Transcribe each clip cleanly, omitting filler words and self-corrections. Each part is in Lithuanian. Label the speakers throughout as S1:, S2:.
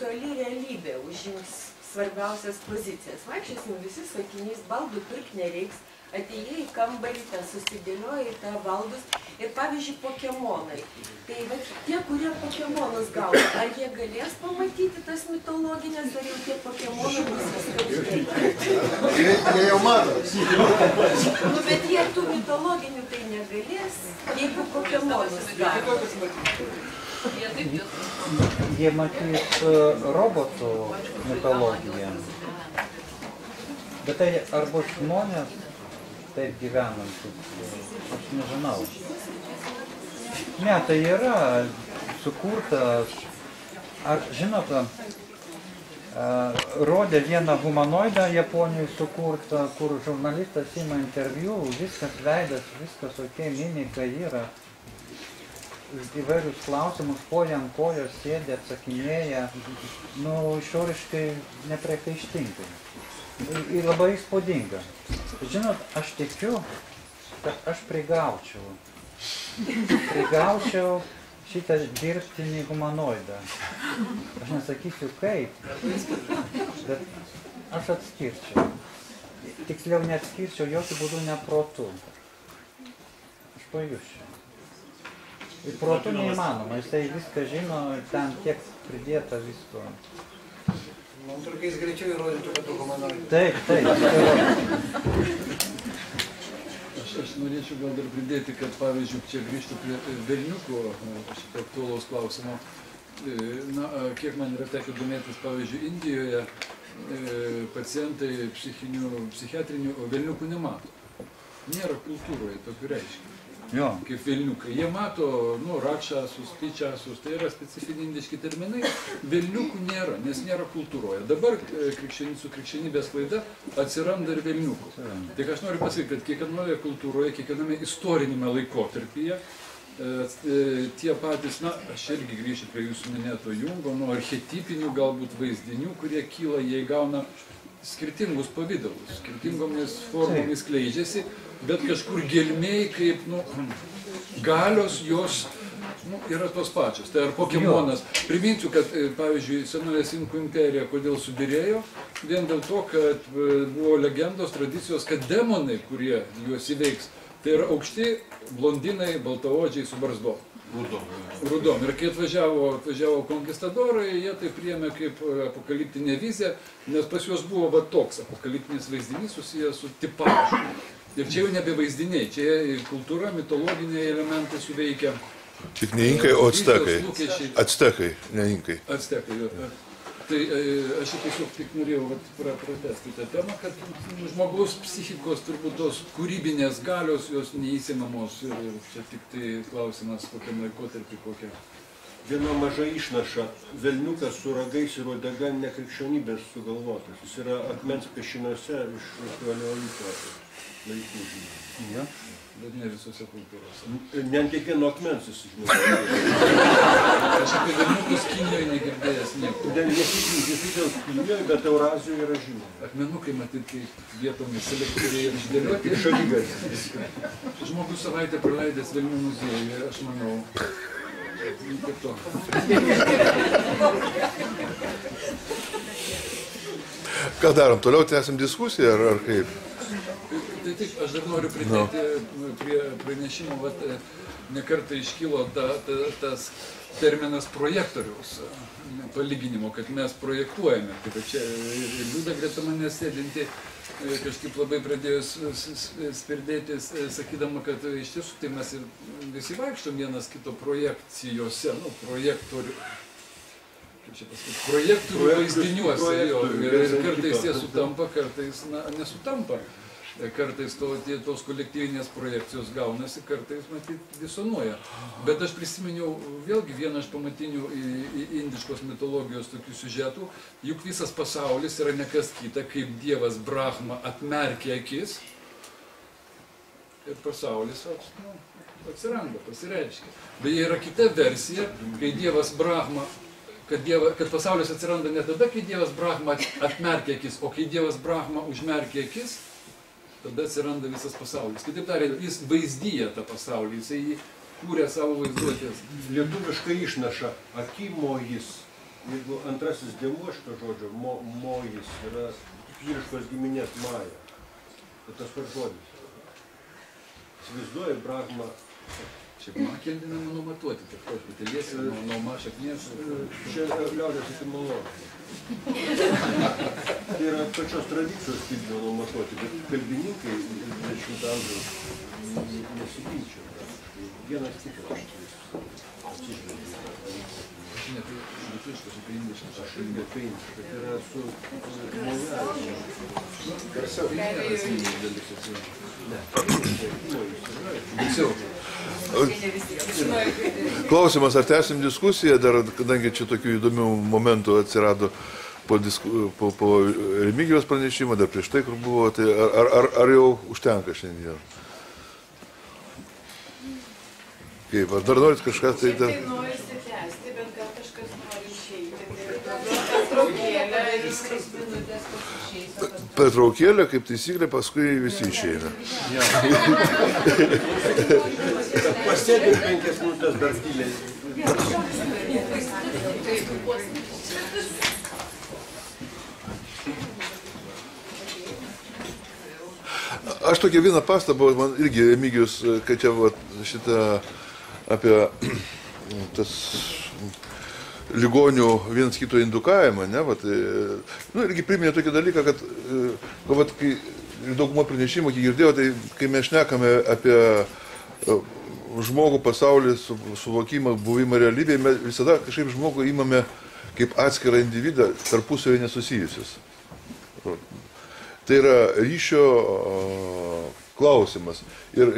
S1: virtuali realybė užims svarbiausias pozicijas. Vaikščiosim visi su akiniais, baldų pirkti nereiks, atėjai į kambarį, ten susidėlioja į tą baldus ir pavyzdžiui Pokemonai. Tai tie, kurie Pokemonus gauna, ar jie galės pamatyti tas mitologinės, ar jau tie Pokemonai bus viskas?
S2: Jie jau mato.
S1: Nu, bet jie tų mitologinių tai negalės, jeigu Pokemonus gauna.
S3: Jie matys robotų mitologiją. Bet tai ar bus žmonės taip gyvenantis, aš nežinau. Ne, tai yra sukurtas, ar žinote, rodė vieną humanoidą Japonijoje sukurtą, kur žurnalistas ima interviu, viskas veidas, viskas ok, mimika yra. Įvairius klausimus, koja ant kojos sėdė, atsakinėja, nu, išoriškai nepriekaištingai. Ir labai įspūdinga. Žinot, aš tikiu, kad aš prigaučiau šitą dirbtinį humanoidą. Aš nesakysiu kaip, bet aš atskirčiau. Tiksliau neatskirčiau, jokių būdų ne protu. Aš pajusčiau. Ir protu neįmanoma, jisai viską žino, ten tiek pridėta visko.
S2: Man turkai jis greičiau įrodytų, kad tu humanoidas.
S3: Taip.
S4: Aš norėčiau gal dar pridėti, kad pavyzdžiui, čia grįžtų prie velniukų šito aktualaus klausimo. Na, kiek man yra tekę domėtis, pavyzdžiui, Indijoje pacientai psichiatrinių velniukų nemato. Nėra kultūroje tokių reiškinių. Kaip velniukai. Jie mato, rakšasus, pičiasus, tai yra specifiniai indiški terminai. Velniukų nėra, nes nėra kultūroje. Dabar su krikščionybės klaida atsiranda ir velniukų. Tik aš noriu pasakyti, kad kiekvienoje kultūroje, kiekviename istorinėme laikotarpyje tie patys, aš irgi grįšiu prie jūsų minėto Jungo, archetipinių galbūt vaizdinių, kurie kyla, jie įgauna skirtingus pavydalus, skirtingomis formomis skleidžiasi, bet kažkur gelmėj kaip, galios jos yra tos pačios. Tai ar Pokemonas. Priminsiu, kad, pavyzdžiui, senoji Inkų imperija, kodėl subirėjo, vien dėl to, kad buvo legendos, tradicijos, kad demonai, kurie juos įveiks, tai yra aukšti blondinai, baltaodžiai su barzdom. Rudom. Ir kai atvažiavo konkistadorai, jie tai priėmė kaip apokaliptinę viziją, nes pas juos buvo toks apokaliptinis vaizdinys susijęs su tipažu. Ir čia jau nebe vaizdiniai, čia kultūra, mitologiniai elementai suveikia.
S5: Tik ne inkai, o actekai. Actekai, ne inkai.
S4: Actekai, jo. Tai aš tiesiog tik norėjau pratęsti tą temą, kad žmogaus psichikos turbūt tos kūrybinės galios, jos neįsimamos ir čia tik tai klausimas kokiam laikotarpį kokia.
S2: Viena maža išnaša, velniukas su ragais ir uodega nekrikščionybės sugalvotas. Jis yra akmens pešiniuose iš paleolito laikų.
S4: Ja. Bet ne visose kultūrose.
S2: Ne ant kiekvieno akmens jis žinoma.
S4: Aš apie velniukus Kinijoje negirdėjęs nieko.
S2: Nesitėl Kinijoje, bet Eurazijoje yra žinoma.
S4: Akmenukai matyti kaip vietomis selektyviai ir išdėlioti.
S2: Ir šaligas.
S4: Žmogus savaitę praleidęs velnių muziejuje, aš manau, kaip to.
S5: Ką darom? Toliau tęsim diskusiją ar kaip?
S4: Tai tik, aš dar noriu pridėti prie pranešimo, nekartą iškilo tas terminas projektoriaus palyginimo, kad mes projektuojame. Tai čia ir Liuda greta manęs sėdinti kažkaip labai pradėjo spirdėtis, sakydama, kad iš tiesų tai mes visi vaikštom vienas kito projekcijose, projektorių. Kaip čia pasakyti, projektorių vaizdiniuose, ir kartais jie sutampa, kartais nesutampa. Kartais tos kolektyvinės projekcijos gaunasi, kartais, matyt, disonuoja. Bet aš prisiminiau vėlgi vieną iš pamatinių indiškos mitologijos tokių siužetų, juk visas pasaulis yra nekas kita, kaip dievas Brahma atmerkia akis ir pasaulis atsiranda, pasireiškia. Beje, yra kita versija, kai dievas Brahma, kad pasaulis atsiranda ne tada, kai dievas Brahma atmerkia akis, o kai dievas Brahma užmerkia akis, tada atsiranda visas pasaulis. Kitaip tariant, jis vaizdyja tą pasaulį, jisai jį kūrė savo vaizduotės.
S2: Lietuviškai išnaša akimo jis. Jeigu antrasis dėmuo šito žodžio, mojis, yra vyriškos giminės maja, tai tas pats žodis. Įsivaizduoja Brahma.
S4: Šiaip makeldinama numatuoti, taip pat putėlės ir nuo ma šaknies.
S2: Čia liaudės etimologija. Tai yra pačios tradicijos pildinio numatuoti, bet kalbininkai 20 amžiaus nesiginčia. Vienas tikras atsižvelgia.
S4: Ne, tai lietuviškas, su indiškas.
S2: Aš irgi indiškas, tai yra su mojavimu.
S4: Garsiau. Esminiai dalykai.
S2: Ne,
S4: Garsiau.
S5: Klausimas, ar tęsim diskusiją, dar, kadangi čia tokių įdomių momentų atsirado po Remigijos pranešimo, dar prieš tai, kur buvo, tai ar jau užtenka šiandien? Kaip, ar dar norit kažką tai dar?
S6: Tai norisi tęsti, bet gal kažkas nori išeiti. Tai pertraukėlę ir 3 minutės išeis.
S5: Pertraukėlė, kaip taisyklė, paskui visi išeina.
S2: Pasėdė 5 minutės dar tyliai.
S5: Aš tokia vieną pastabą, man irgi Remigijus, kad čia šitą apie tas ligonių vienas kito indukavimą, ne, irgi priminė tokį dalyką, kad kai daugumą pranešimų, kai girdėjau, tai kai mes šnekame apie žmogų pasaulį, suvokimą, buvimą realybėje, mes visada kažkaip žmogų imame kaip atskirą individą, tarpusavį nesusijusius. Tai yra ryšio klausimas. Ir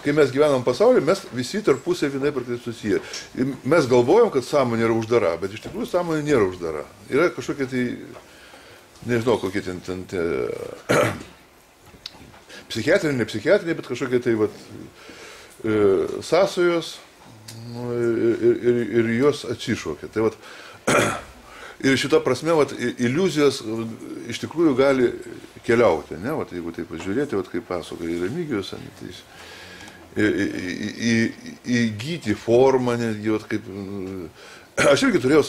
S5: kai mes gyvenam pasaulyje, mes visi tarpusavį vienaip ar kitaip susiję. Mes galvojam, kad sąmonė yra uždara, bet iš tikrųjų sąmonė nėra uždara. Yra kažkokie tai, nežinau, kokie ten psichiatriniai, ne psichiatriniai, bet kažkokie tai sąsajos ir jos atsišaukia. Tai ir šita prasme iliuzijos iš tikrųjų gali keliauti, ne? Jeigu taip pažiūrėti, kaip pasakoja Remigijus, įgyti formą, netgi, kaip... Aš irgi turėjau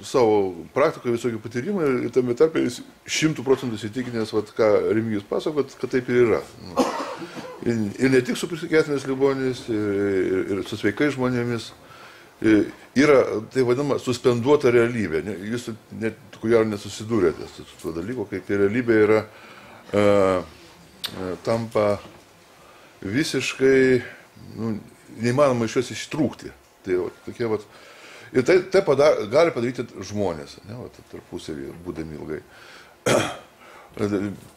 S5: savo praktikoje visokių patyrimų ir tame tarpe 100% įsitikinęs, ką Remigijus pasako, kad taip ir yra. Ir ne tik su psichiatrinės ligonės, ir su sveikais žmonėmis. Yra, tai vadinama, suspenduota realybė. Jūs net, ko gero, nesusidūrėte su tuo dalyku, kai realybė yra, tampa visiškai neįmanoma iš jos ištrūkti. Tai tokie ir tai gali padaryti žmonės, tarpusavį būdami ilgai.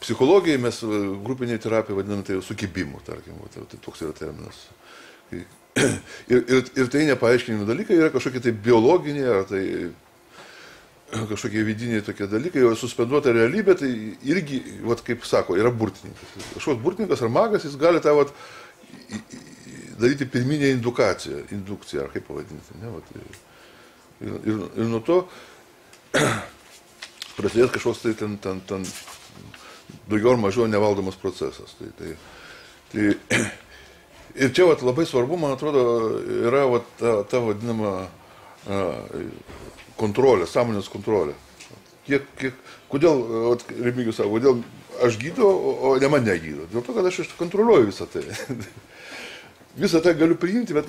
S5: Psichologijai mes grupinėje terapijoje vadiname tai sukibimu, tarkim, tai toks yra terminas. Ir tai nepaaiškinimo dalykai yra kažkokie tai biologiniai, ar tai kažkokie vidiniai tokie dalykai, o suspenduota realybė, tai irgi, kaip sako, yra burtininkas. Kažkoks burtininkas ar magas, jis gali tą daryti pirminę indukciją, ar kaip pavadinti. Ir nuo to prasidės kažkoks tai ten daugiau ar mažiau nevaldomas procesas. Ir čia labai svarbu, man atrodo, yra ta vadinama kontrolė, sąmonės kontrolė. Kodėl, Remigijus sako, kodėl aš gydo, o ne mane gydo? Dėl to, kad aš kontroliuoju visą tai. Visą tai galiu priimti, bet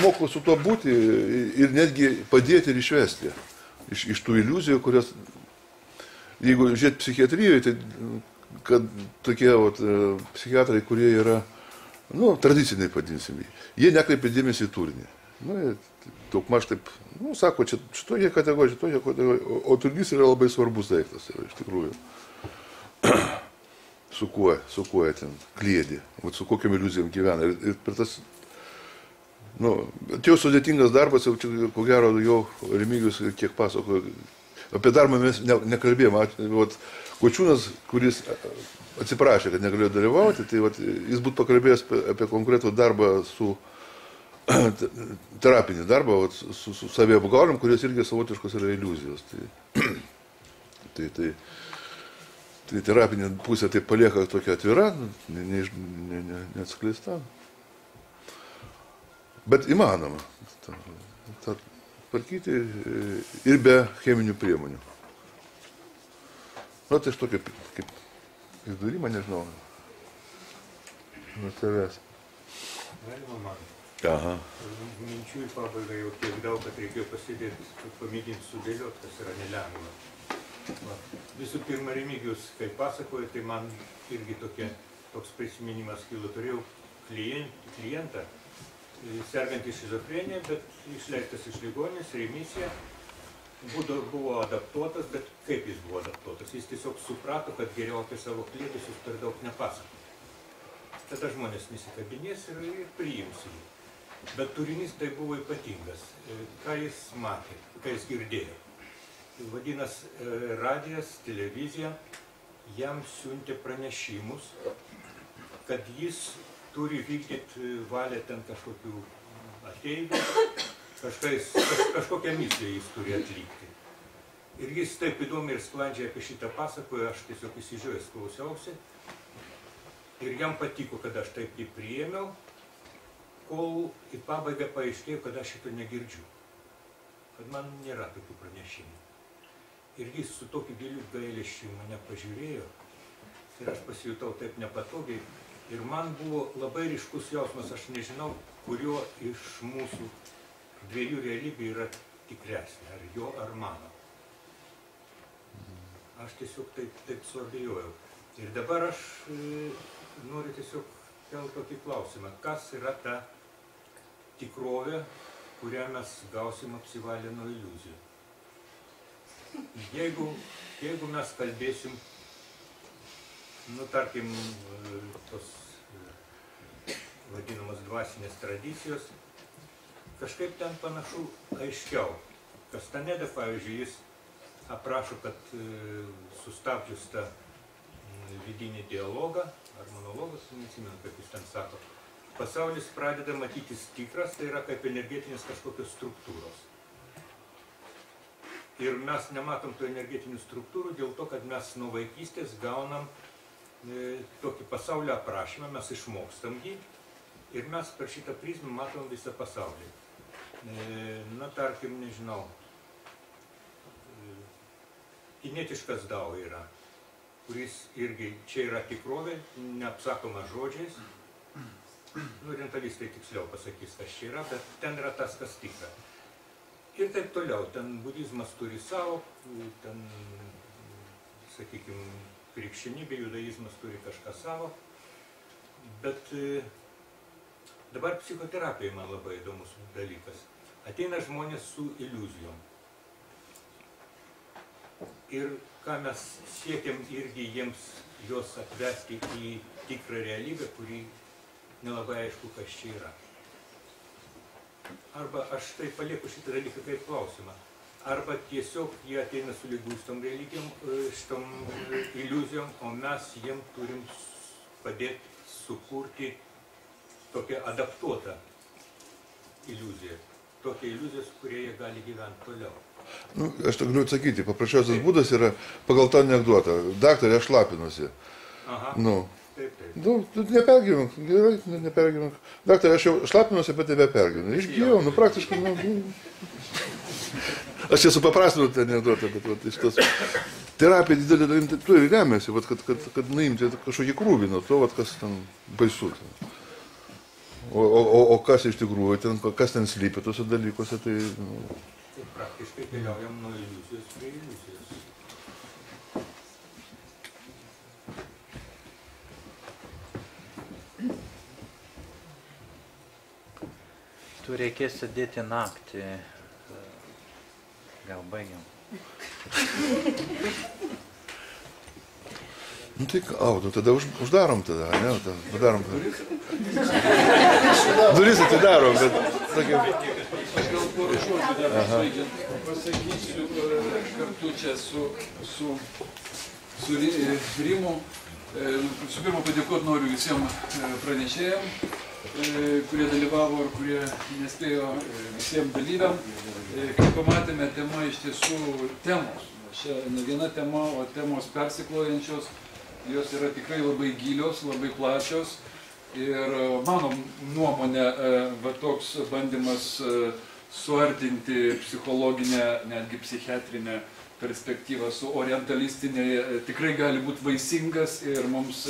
S5: moku su tuo būti ir netgi padėti ir išvesti iš tų iliuzijų, kurias, jeigu žiūrėt psichiatrijoje, tai kad tokie psichiatrai, kurie yra, tradiciniai padinsime, jie nekreipia dėmesį į turinį. Daugmaž taip, sako, šitoje kategorijoje, o turinys yra labai svarbus daiktas, iš tikrųjų. Su kuo ten kliedi, su kokiam iliuzijom gyvena. Ir per tas, tai jau sudėtingas darbas, jau čia, ko gero, jau Remigijus kiek pasakojo, apie darbą mes nekalbėjome. Kočiūnas, kuris atsiprašė, kad negalėjo dalyvauti, tai jis būtų pakalbėjęs apie konkretų darbą su terapinį darbą, su saviapgaulėm, kurios irgi savotiškos yra iliuzijos. Tai terapinė pusė tai palieka tokia atvira, neatskleista. Bet įmanoma. tvarkyti ir be cheminių priemonių. Nu, tai aš tokį kaip įdūrimą, nežinau, nuo savęs.
S7: Galima man.
S5: Aha.
S7: Minčių į pabaigą jau tiek daug, kad reikėjo pasidėti, pamėginti sudėlioti, kas yra nelengva. Visų pirma, Remigijus, kai pasakoja, tai man irgi toks prisiminimas kilo. Turėjau klientą, sergantį šizofreniją, bet išleistas iš ligoninės, remisija. Buvo adaptuotas, bet kaip jis buvo adaptuotas? Jis tiesiog suprato, kad geriau apie savo kliedesius per daug nepasako. Tada žmonės nesikabinės ir priims jį. Bet turinys tai buvo ypatingas. Ką jis matė, ką jis girdėjo. Vadinasi, radijas, televizija jam siuntė pranešimus, kad jis turi vykdyti valią ten kažkokių ateivių, kažkokią misiją jis turi atlikti. Ir jis taip įdomiai ir sklandžiai apie šitą pasakojo, aš tiesiog įsižiūrėjęs klausiausi. Ir jam patiko, kad aš taip jį priėmiau, kol į pabaigą paaiškėjo, kad aš šito negirdžiu. Kad man nėra tokių pranešimų. Ir jis su tokiu giliu gailesčiu mane pažiūrėjo. Ir aš pasijutau taip nepatogiai. Ir man buvo labai ryškus jausmas, aš nežinau, kurio iš mūsų dviejų realybių yra tikresnė, ar jo, ar mano. Aš tiesiog taip suabejojau. Ir dabar aš noriu tiesiog kelti tokį klausimą. Kas yra ta tikrovė, kurią mes gausim apsivalę nuo iliuzijų? Jeigu mes kalbėsim, tarkim, tos vadinamos dvasinės tradicijos, kažkaip ten panašu aiškiau. Kastaneda, pavyzdžiui, jis aprašo, kad sustabdžius tą vidinį dialogą, ar monologas, neatsimenu, kaip jis ten sako, pasaulis pradeda matytis tikras, tai yra kaip energetinės kažkokios struktūros. Ir mes nematom tų energetinių struktūrų dėl to, kad mes nuo vaikystės gaunam tokį pasaulio aprašymą, mes išmokstam jį ir mes per šitą prizmę matom visą pasaulį. Tarkim, nežinau, kinetiškas Dao yra, kuris irgi čia yra tikrovė, neapsakoma žodžiais. Orientalistai tiksliau pasakys, kas čia yra, bet ten yra tas, kas tikra. Ir taip toliau, ten budizmas turi savo, ten, sakykime, krikščionybė, judaizmas turi kažką savo. Bet dabar psichoterapija man labai įdomus dalykas. Ateina žmonės su iliuzijom. Ir ką mes siekiam irgi jiems juos atvesti į tikrą realybę, kuri nelabai aišku, kas čia yra. Arba aš tai palieku šitą dalyką kaip klausimą. Arba tiesiog jie ateina su liguistom religijom, šitom iliuzijom, o mes jiem turim padėti sukurti tokią adaptuotą iliuziją. Tokią iliuziją, su kuria jie gali gyventi toliau.
S5: Aš to galiu atsakyti. Paprasčiausias būdas yra pagal tą anekdotą. Daktarė, aš šlapinuosi.
S7: Aha. Taip.
S5: Nepergyvenk, gerai, nepergyvenk. Daktarė, aš jau šlapinuosi, bet nebepergyvenau. Išgyjau, praktiškai, Aš čia supaprastinu tą anekdotą, bet iš tos terapija didelė dalim turi remiasi, kad nuimti kažkokį krūvį nuo to, kas ten baisu. O kas iš tikrųjų, kas ten slypi tuose dalykuose, tai...
S7: Praktiškai keliaujam nuo iliuzijos prie iliuzijos.
S3: Tu reikės sėdėti naktį. Gal baigiam.
S5: Tai, tada uždarom tada, ne? Padarom tada. Duris atidarom, bet...
S4: Aš gal porą žodžių dar pasakysiu kartu čia su Rimu. Su pirma, padėkoti noriu visiems pranešėjams, kurie dalyvavo ir kurie nespėjo visiems dalyviam. Kaip pamatėme, tema iš tiesų temos. Čia ne viena tema, o temos persiklojančios. Jos yra tikrai labai gilios, labai plačios. Ir mano nuomonė, toks bandymas suartinti psichologinę, netgi psichiatrinę perspektyvą su orientalistinė, tikrai gali būti vaisingas ir mums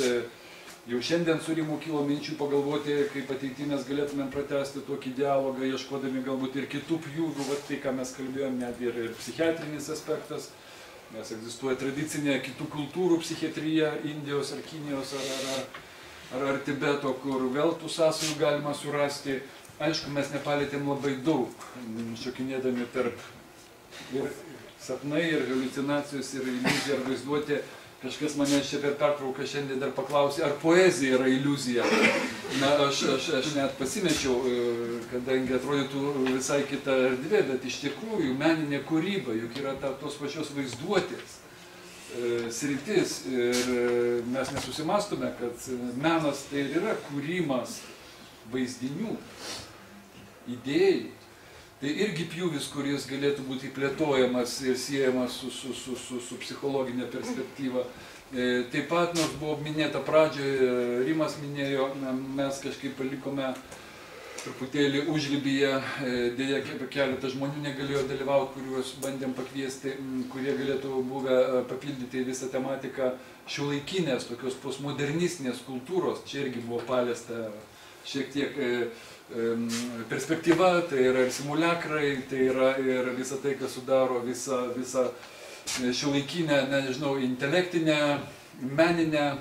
S4: jau šiandien su Rimu kilo minčių pagalvoti, kaip ateityje mes galėtumėm pratęsti tokį dialogą, ieškodami galbūt ir kitų pjūvių, tai ką mes kalbėjom, net ir psichiatrinis aspektas, nes egzistuoja tradicinė kitų kultūrų psichiatrija, Indijos ar Kinijos ar Tibeto, kur vėl tų sąsajų galima surasti. Aišku, mes nepalėtėm labai daug, šokinėdami tarp ir sapnai, ir haliucinacijos, ir iliuzija, ar vaizduotė. Kažkas mane čia per pertrauką šiandien dar paklausė, ar poezija yra iliuzija. Na, aš net pasimečiau, kadangi atrodytų visai kita erdvė, bet iš tikrųjų meninė kūryba, juk yra tos pačios vaizduotės sritis. Ir mes nesusimastome, kad menas tai yra kūrimas vaizdinių, idėjų. Tai irgi pjūvis, kuris galėtų būti plėtojamas ir siejamas su psichologinė perspektyva. Taip pat, nors buvo minėta pradžioje, Rimas minėjo, mes kažkaip palikome truputėlį užribyje, dėja keletą žmonių negalėjo dalyvauti, kuriuos bandėm pakviesti, kurie galėtų buvę papildyti visą tematiką šiuolaikinės, tokios postmodernistinės kultūros. Čia irgi buvo paliesta šiek tiek perspektyva, tai yra ir simuliakrai, tai yra ir visa tai, kas sudaro visą šiuolaikinę, nežinau, intelektinę, meninę,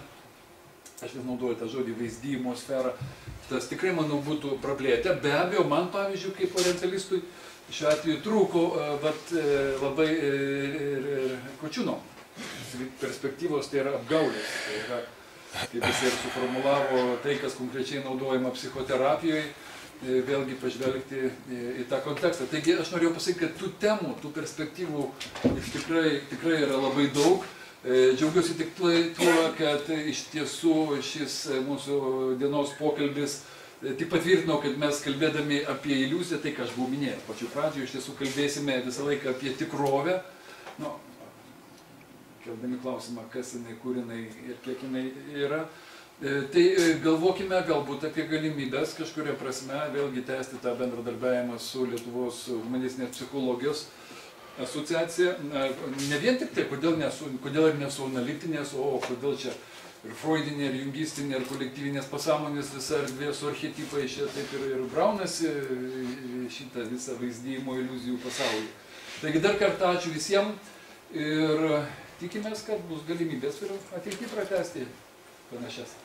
S4: aš vis naudoju tą žodį, vaizdymo sferą. Tas tikrai, manau, būtų praplėtę. Be abejo, man, pavyzdžiui, kaip orientalistui, šiuo atveju trūko labai Kočiūno perspektyvos, tai yra apgaulės. Tai yra, kaip jis ir suformulavo tai, kas konkrečiai naudojama psichoterapijoje, vėlgi pažvelgti į tą kontekstą. Taigi aš norėjau pasakyti, kad tų temų, tų perspektyvų tikrai yra labai daug. Džiaugiuosi tik tuo, kad iš tiesų šis mūsų dienos pokalbis tik patvirtino, kad mes kalbėdami apie iliuziją, tai ką aš buvau minėjęs pačiu pradžioje, iš tiesų kalbėsime visą laiką apie tikrovę. Nu, keldami klausimą, kas jinai, kur jinai ir kiek jinai yra. Tai galvokime galbūt apie galimybės kažkuria prasme vėlgi tęsti tą bendradarbiavimą su Lietuvos humanistinės psichologijos asociacija. Ne vien tik tai, kodėl ir nesu analitinės, o kodėl čia ir freudinė, ir jungistinė, ir kolektyvinės pasąmonės visa erdvė su archetipai čia taip ir braunasi šitą visą vaizdėjimo iliuzijų pasaulį. Taigi dar kartą ačiū visiems ir tikimės, kad bus galimybės ir ateityje pratęsti panašias.